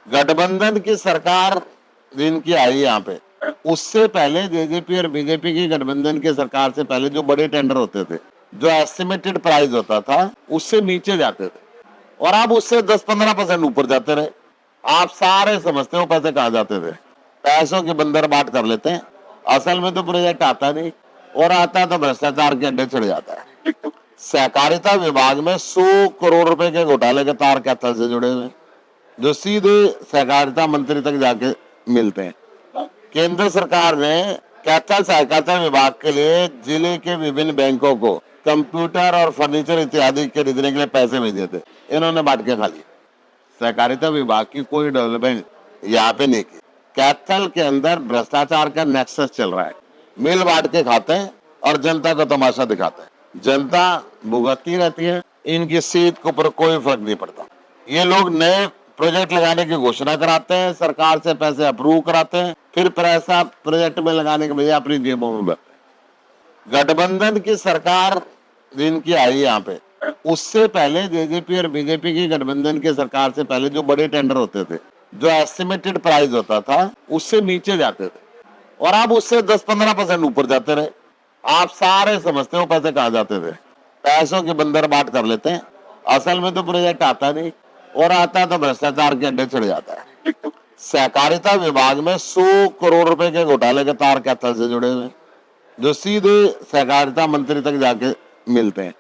गठबंधन की सरकार जिनकी आई यहाँ पे, उससे पहले जेजेपी और बीजेपी की गठबंधन की सरकार से पहले जो बड़े टेंडर होते थे, जो एस्टिमेटेड प्राइस होता था, उससे नीचे जाते थे और आप उससे 10-15% ऊपर जाते रहे। आप सारे समझते हो पैसे कहाँ जाते थे, पैसों की बंदर बाट कर लेते हैं। असल में तो प्रोजेक्ट आता नहीं, और आता तो भ्रष्टाचार के अड्डे चढ़ जाता है। सहकारिता विभाग में 100 करोड़ रुपए के घोटाले के तार कैथल से जुड़े हुए, जो सीधे सहकारिता मंत्री तक जाके मिलते हैं। केंद्र सरकार ने कैथल सहकारिता विभाग के लिए जिले के विभिन्न बैंकों को कंप्यूटर और फर्नीचर इत्यादि खरीदने के लिए पैसे भेजे थे, इन्होंने बांट के खा लिए। सहकारिता विभाग की कोई डेवलपमेंट यहाँ पे नहीं की। कैथल के अंदर भ्रष्टाचार का नेक्सस चल रहा है, मिल बांट के खाते हैं और जनता को तमाशा दिखाते हैं। जनता भुगतती रहती है, इनकी सीट के ऊपर कोई फर्क नहीं पड़ता। ये लोग नए प्रोजेक्ट लगाने की घोषणा कराते हैं, सरकार से पैसे अप्रूव कराते हैं, फिर पैसा प्रोजेक्ट में लगाने के बजाय अपनी जेबों में। गठबंधन की सरकार जिनकी आई यहाँ पे, उससे पहले जेजेपी और बीजेपी की गठबंधन की सरकार से पहले जो बड़े टेंडर होते थे, जो एस्टिमेटेड प्राइस होता था, उससे नीचे जाते थे और आप उससे 10-15% ऊपर जाते रहे। आप सारे समझते हो पैसे कहाँ जाते थे, पैसों की बंदर बाट कर लेते हैं। असल में तो प्रोजेक्ट आता नहीं, और आता तो भ्रष्टाचार के अड्डे चढ़ जाता है। सहकारिता विभाग में 100 करोड़ रुपए के घोटाले के तार कैथल से जुड़े हुए, जो सीधे सहकारिता मंत्री तक जाके मिलते हैं।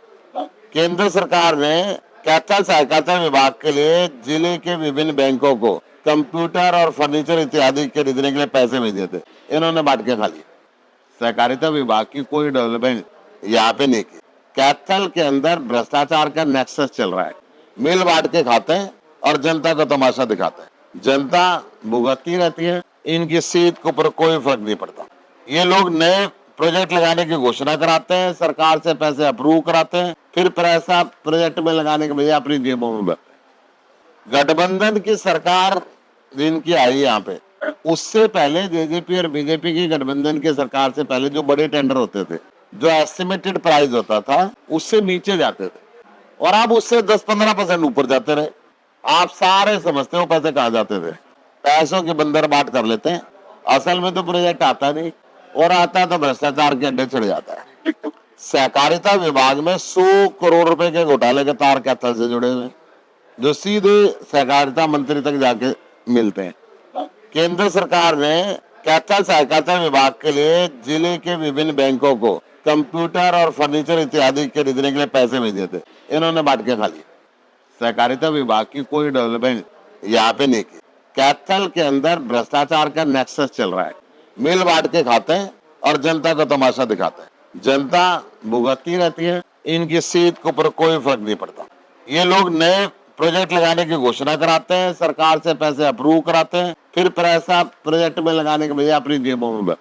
केंद्र सरकार ने कैथल सहकारिता विभाग के लिए जिले के विभिन्न बैंकों को कंप्यूटर और फर्नीचर इत्यादि खरीदने के लिए पैसे भेजे थे, इन्होंने बांट के खा लिए। सहकारिता विभाग की कोई डेवलपमेंट यहाँ पे नहीं की। कैथल के अंदर भ्रष्टाचार का नेक्सस चल रहा है, मिल बांट के खाते हैं और जनता को तमाशा दिखाते हैं। जनता भुगतती रहती है, इनकी सीट के ऊपर कोई फर्क नहीं पड़ता। ये लोग नए प्रोजेक्ट लगाने की घोषणा कराते हैं, सरकार से पैसे अप्रूव कराते हैं, फिर पैसा प्रोजेक्ट में लगाने के बजाय अपनी जेबों में। गठबंधन की सरकार जिनकी आई यहाँ पे, उससे पहले जेजेपी और बीजेपी की गठबंधन की सरकार से पहले जो बड़े टेंडर होते थे, जो एस्टिमेटेड प्राइस होता था, उससे नीचे जाते थे और आप उससे 10-15% ऊपर जाते रहे। आप सारे समझते हो पैसे कहाँ जाते थे, पैसों की बंदर बाट कर लेते हैं। असल में तो प्रोजेक्ट आता नहीं, और आता तो भ्रष्टाचार के अड्डे चढ़ जाता है। सहकारिता विभाग में 100 करोड़ रुपए के घोटाले के तार कैथल से जुड़े हुए, जो सीधे सहकारिता मंत्री तक जाके मिलते हैं। केंद्र सरकार ने कैथल सहकारिता विभाग के लिए जिले के विभिन्न बैंकों को कंप्यूटर और फर्नीचर इत्यादि खरीदने के लिए पैसे भेजे थे, इन्होंने बांट के खा लिए। सहकारिता विभाग की कोई डेवलपमेंट यहाँ पे नहीं की। कैथल के अंदर भ्रष्टाचार का नेक्सस चल रहा है, मिल बांट के खाते हैं और जनता को तमाशा दिखाते हैं। जनता भुगतती रहती है, इनकी सीट के ऊपर कोई फर्क नहीं पड़ता। ये लोग नए प्रोजेक्ट लगाने की घोषणा कराते हैं, सरकार से पैसे अप्रूव कराते हैं, फिर पैसा प्रोजेक्ट में लगाने के बजाय अपनी जेबों में।